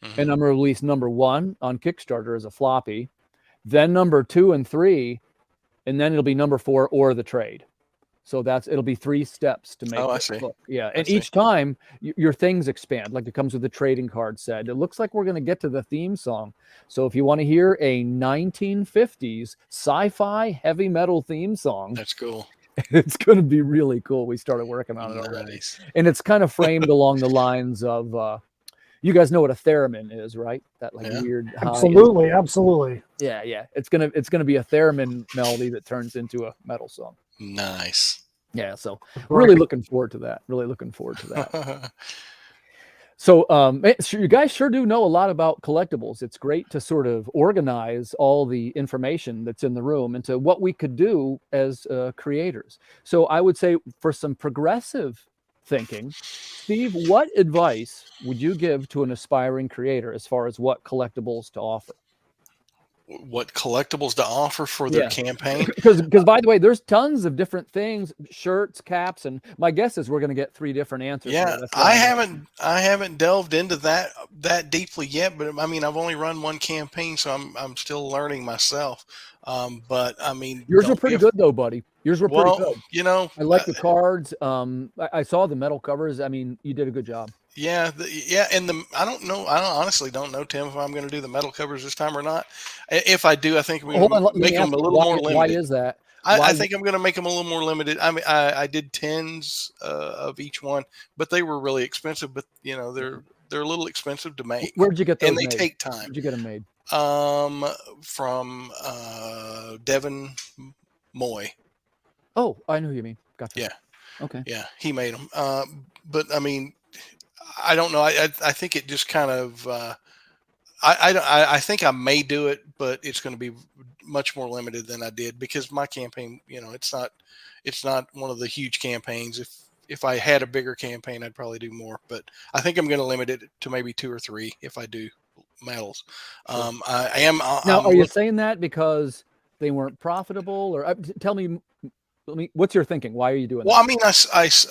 Mm-hmm. And I'm going to release number 1 on Kickstarter as a floppy, then number 2 and 3, and then it'll be number 4 or the trade. So it'll be 3 steps to make this book. Yeah, and each time your things expand. Like it comes with the trading card set. It looks like we're going to get to the theme song. So if you want to hear a 1950s sci-fi heavy metal theme song, that's cool. It's going to be really cool. We started working on it already, and it's kind of framed along the lines of. You guys know what a theremin is, right? That weird. Absolutely. Yeah. It's gonna be a theremin melody that turns into a metal song. Nice. Yeah, so really looking forward to that. So you guys sure do know a lot about collectibles. It's great to sort of organize all the information that's in the room into what we could do as creators. So I would say for some progressive thinking, Steve, what advice would you give to an aspiring creator as far as what collectibles to offer? What collectibles to offer for their campaign? Because by the way, there's tons of different things, shirts, caps, and my guess is we're going to get 3 different answers. Yeah, I haven't delved into that deeply yet, but I mean, I've only run 1 campaign, so I'm still learning myself. But I mean, yours were pretty good though, buddy. Yours were pretty good. I like the cards. I saw the metal covers. I mean, you did a good job. Yeah, and I don't know. I honestly don't know, Tim, if I'm going to do the metal covers this time or not. If I do, I think we're going to make them a little more limited. Why is that? I think I'm going to make them a little more limited. I mean, I did 10s of each one, but they were really expensive. But they're a little expensive to make. Where'd you get those? And they made? take time. Where'd you get them made? From Devin Moy. Oh, I know who you mean. Gotcha. Yeah. Okay. Yeah, he made them. But I mean, I don't know. I think it just kind of. I think I may do it, but it's going to be much more limited than I did because my campaign, it's not one of the huge campaigns. If I had a bigger campaign, I'd probably do more. But I think I'm going to limit it to maybe 2 or 3 if I do metals. I am. Now, are you saying that because they weren't profitable, or tell me what's your thinking? Why are you doing Well, that? I mean,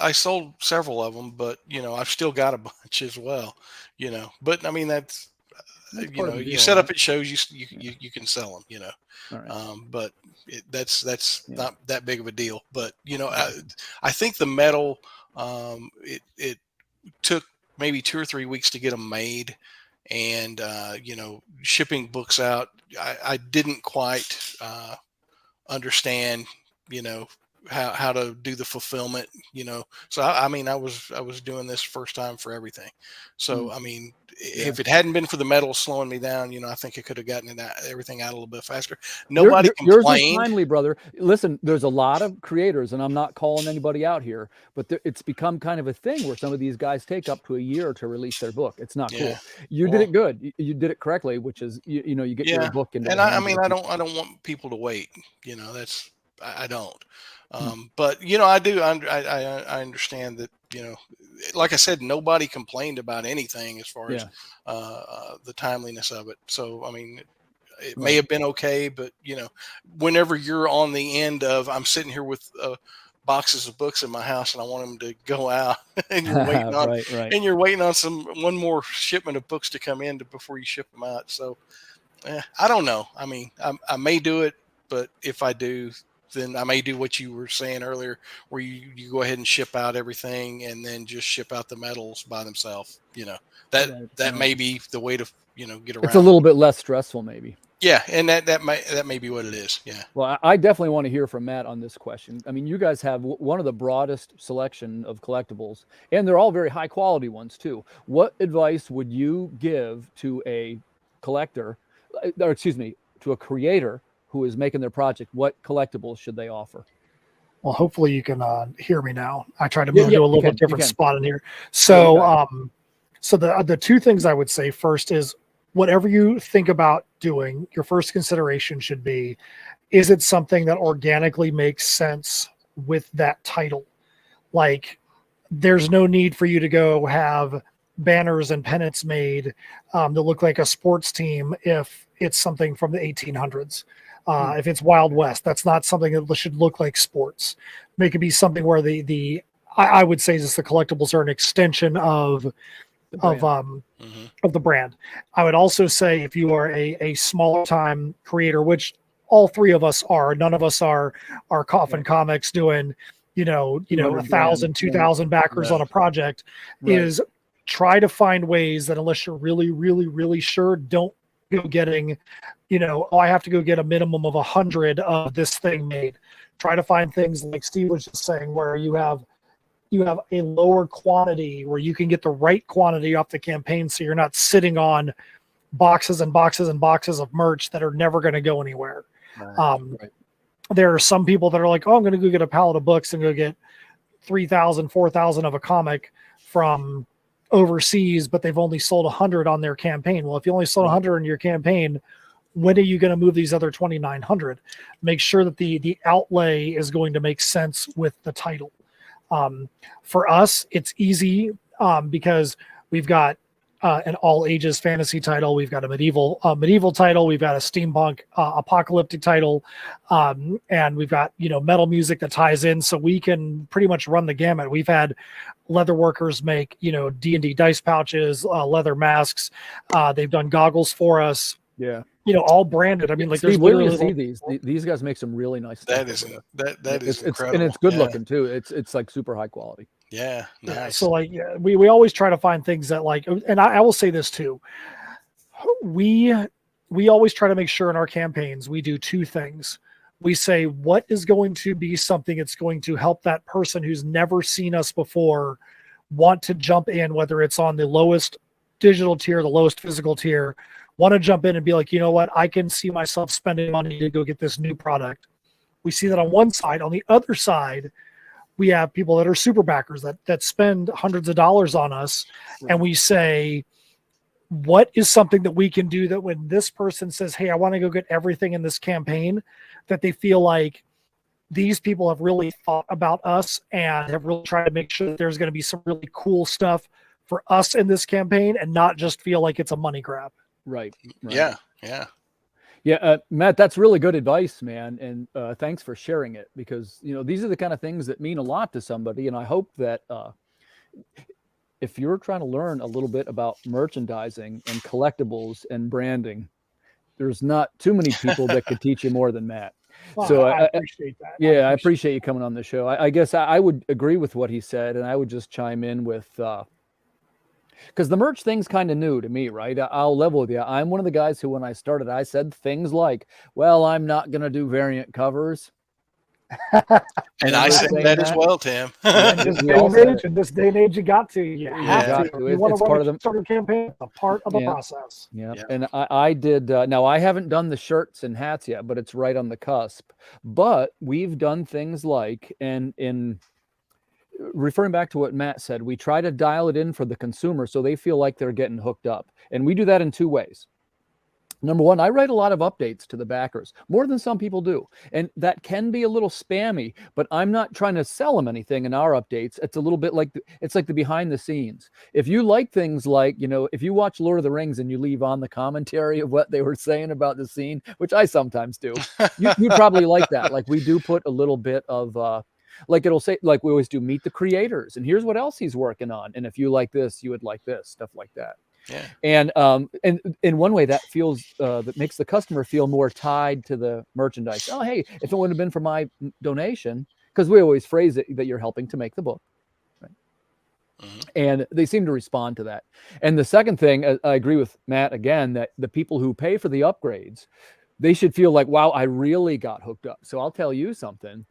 I sold several of them, but I've still got a bunch as well. But I mean that's part of the you deal, set up right? at shows, you can sell them. All right. But that's Yeah. not that big of a deal. But I think the metal, it took maybe 2 or 3 weeks to get them made, and shipping books out, I didn't quite understand how to do the fulfillment. So I mean I was doing this first time for everything. So I mean, if it hadn't been for the metal slowing me down, I think I could have gotten everything out a little bit faster. Nobody Yours is complained. timely, brother. Listen, there's a lot of creators, and I'm not calling anybody out here, but it's become kind of a thing where some of these guys take up to a year to release their book. It's not cool. You did it good. You did it correctly, which is you get your book into. And I mean I don't want people to wait. That's I don't. But I do. I understand that. Like I said, nobody complained about anything as far as the timeliness of it. So I mean, it may have been okay, but whenever you're on the end of, I'm sitting here with boxes of books in my house and I want them to go out, and you're waiting on, and you're waiting on one more shipment of books to come in before you ship them out. So I don't know. I mean, I may do it, but if I do, then I may do what you were saying earlier, where you go ahead and ship out everything and then just ship out the metals by themselves. That may be the way to get around. It's a little bit less stressful, maybe. Yeah, and that may be what it is. Yeah. Well, I definitely want to hear from Matt on this question. I mean, you guys have one of the broadest selection of collectibles, and they're all very high quality ones too. What advice would you give to a collector, or excuse me, to a creator who is making their project? What collectibles should they offer? Well, hopefully you can hear me now. I tried to move to a little bit different spot in here. So, so the two things I would say first is, whatever you think about doing, your first consideration should be, is it something that organically makes sense with that title? Like, there's no need for you to go have banners and pennants made that look like a sports team if it's something from the 1800s. If it's Wild West, that's not something that should look like sports. Make it be something where I would say just the collectibles are an extension of the brand. I would also say, if you are a smaller time creator, which all three of us are, none of us are Coffin Comics doing 1,000, 2,000 backers on a project, is try to find ways that, unless you're really, really, really sure, don't go getting, I have to go get a minimum of 100 of this thing made. Try to find things like Steve was just saying, where you have a lower quantity, where you can get the right quantity off the campaign, so you're not sitting on boxes and boxes and boxes of merch that are never going to go anywhere. There are some people that are like, oh, I'm going to go get a pallet of books and go get 3,000, 4,000 of a comic from overseas, but they've only sold 100 on their campaign. Well, if you only sold 100 in your campaign, when are you going to move these other 2,900? Make sure that the outlay is going to make sense with the title. For us, it's easy because we've got an all ages fantasy title. We've got a medieval title. We've got a steampunk apocalyptic title. And we've got, metal music that ties in, so we can pretty much run the gamut. We've had leather workers make, D&D dice pouches, leather masks. They've done goggles for us. Yeah. All branded. I mean, like, Steve, where do you see these guys make some really nice stuff. That is incredible. And it's good looking too. It's like super high quality. Yeah, nice. Yeah, so like, we always try to find things that, like, and I will say this too. We always try to make sure in our campaigns we do two things. We say, what is going to be something that's going to help that person who's never seen us before want to jump in, whether it's on the lowest digital tier, the lowest physical tier, want to jump in and be like, you know what, I can see myself spending money to go get this new product. We see that on one side. On the other side, we have people that are super backers that spend hundreds of dollars on us. And we say, what is something that we can do that when this person says, hey, I want to go get everything in this campaign, that they feel like these people have really thought about us and have really tried to make sure that there's going to be some really cool stuff for us in this campaign, and not just feel like it's a money grab. Right. Yeah. Yeah, Matt, that's really good advice, man. And thanks for sharing it, because, these are the kind of things that mean a lot to somebody. And I hope that if you're trying to learn a little bit about merchandising and collectibles and branding, there's not too many people that could teach you more than Matt. Well, So I appreciate that. Yeah, I appreciate you coming on the show. I guess I would agree with what he said, and I would just chime in with, because the merch thing's kind of new to me, right? I'll level with you. I'm one of the guys who, when I started, I said things like, well, I'm not going to do variant covers. And I said that as well, Tim. In this day and age, you got to. You have to. You want to run a Kickstarter campaign, it's a part of the process. Yeah. And I did. Now, I haven't done the shirts and hats yet, but it's right on the cusp. But we've done things like, and in referring back to what Matt said, we try to dial it in for the consumer so they feel like they're getting hooked up. And we do that in two ways. Number one, I write a lot of updates to the backers, more than some people do. And that can be a little spammy, but I'm not trying to sell them anything in our updates. It's a little bit like, it's like the behind the scenes. If you like things like, if you watch Lord of the Rings and you leave on the commentary of what they were saying about the scene, which I sometimes do, you'd probably like that. Like, we do put a little bit of, like, it'll say, like we always do, meet the creators, and here's what else he's working on. And if you like this, you would like this, stuff like that. Yeah. And in one way that feels, that makes the customer feel more tied to the merchandise. Oh, hey, if it wouldn't have been for my donation, because we always phrase it that you're helping to make the book. Right? Mm-hmm. And they seem to respond to that. And the second thing, I agree with Matt again, that the people who pay for the upgrades, they should feel like, wow, I really got hooked up. So I'll tell you something.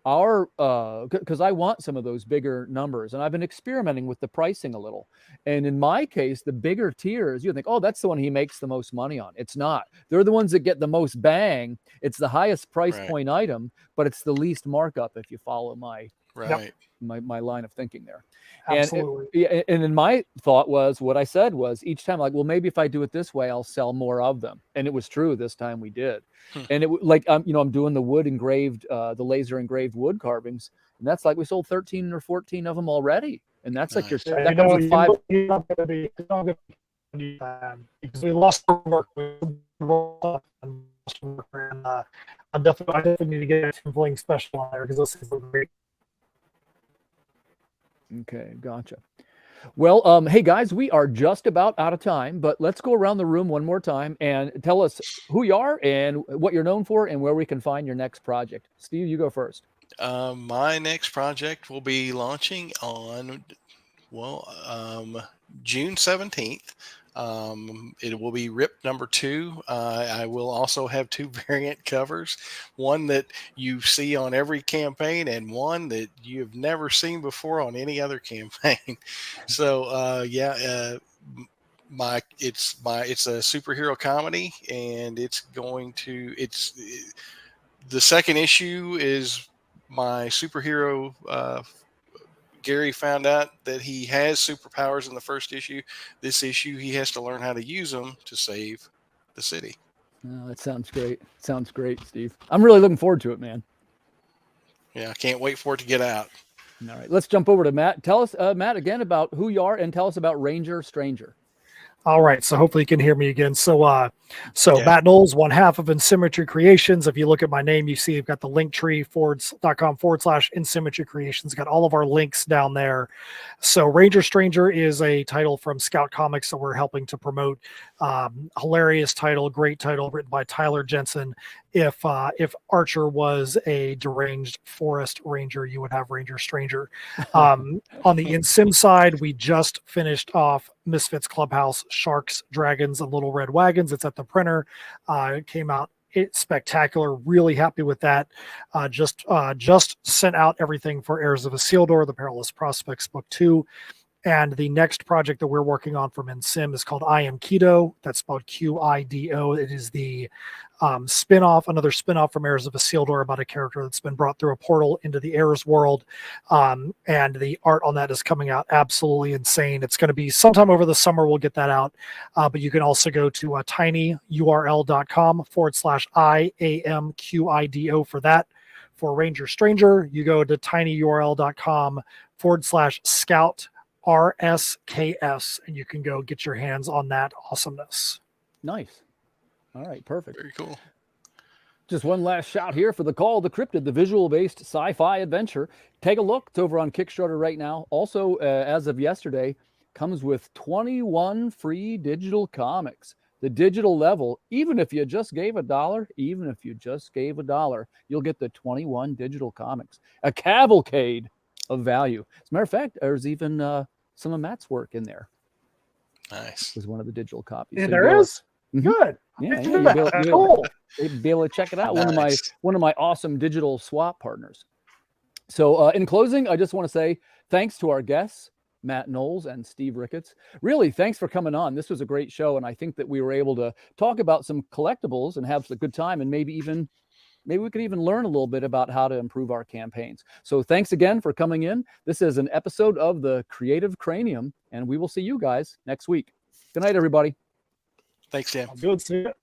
Because I want some of those bigger numbers, and I've been experimenting with the pricing a little. And in my case, the bigger tiers, you think, oh, that's the one he makes the most money on. It's not. They're the ones that get the most bang. It's the highest price point item, but it's the least markup, if you follow my line of thinking there. Absolutely. And then my thought was, what I said was, each time, like, well, maybe if I do it this way, I'll sell more of them. And it was true this time we did. And it like, I'm doing the wood engraved, the laser engraved wood carvings. And that's like, we sold 13 or 14 of them already. And that's like your, that comes with five. You're not going to be because we lost our work. And I definitely need to get some Fling special on there, because those things look great. Okay, gotcha. Well, hey guys, we are just about out of time, but let's go around the room one more time and tell us who you are and what you're known for and where we can find your next project. Steve, you go first. My next project will be launching on, June 17th. It will be RIP number 2. I will also have 2 variant covers, one that you see on every campaign and one that you've never seen before on any other campaign. So, it's a superhero comedy, and the second issue is my superhero, Gary found out that he has superpowers in the first issue. This issue, he has to learn how to use them to save the city. Oh, that sounds great. Sounds great, Steve. I'm really looking forward to it, man. Yeah, I can't wait for it to get out. All right, let's jump over to Matt. Tell us, Matt, again about who you are, and tell us about Ranger Stranger. All right, so hopefully you can hear me again. So Matt Knowles, one half of InSymmetry Creations. If you look at my name, you see you've got the linktree.com/InSymmetry Creations. Got all of our links down there. So Ranger Stranger is a title from Scout Comics that we're helping to promote. Hilarious title, great title, written by Tyler Jensen. If Archer was a deranged forest ranger, you would have Ranger Stranger. On the InSim side, we just finished off Misfits Clubhouse, Sharks, Dragons, and Little Red Wagons. It's at the printer. It came out spectacular. Really happy with that. Just sent out everything for Heirs of Isildur, the Perilous Prospects Book 2. And the next project that we're working on from InSim is called I Am Kido. That's spelled Qido. It is the another spinoff from Heirs of Isildur, about a character that's been brought through a portal into the Heirs world. And the art on that is coming out absolutely insane. It's going to be sometime over the summer. We'll get that out. But you can also go to tinyurl.com/IAMQIDO for that. For Ranger Stranger, you go to tinyurl.com/scout RSKS, and you can go get your hands on that awesomeness. Nice. All right, perfect. Very cool. Just one last shout here for the Call of the Cryptid, the visual-based sci-fi adventure. Take a look. It's over on Kickstarter right now. Also, as of yesterday, comes with 21 free digital comics. The digital level, even if you just gave $1, you'll get the 21 digital comics. A cavalcade of value. As a matter of fact, there's even some of Matt's work in there. Nice. Is one of the digital copies. Yeah, So there is. Mhm. Good. Yeah, You'll cool. You'll be able to check it out. Nice. One of my awesome digital swap partners. So in closing, I just want to say thanks to our guests, Matt Knowles and Steve Ricketts. Really, thanks for coming on. This was a great show, and I think that we were able to talk about some collectibles and have a good time, and maybe we could even learn a little bit about how to improve our campaigns. So thanks again for coming in. This is an episode of the Creative Cranium, and we will see you guys next week. Good night, everybody. Thanks, Dan. Good. See you.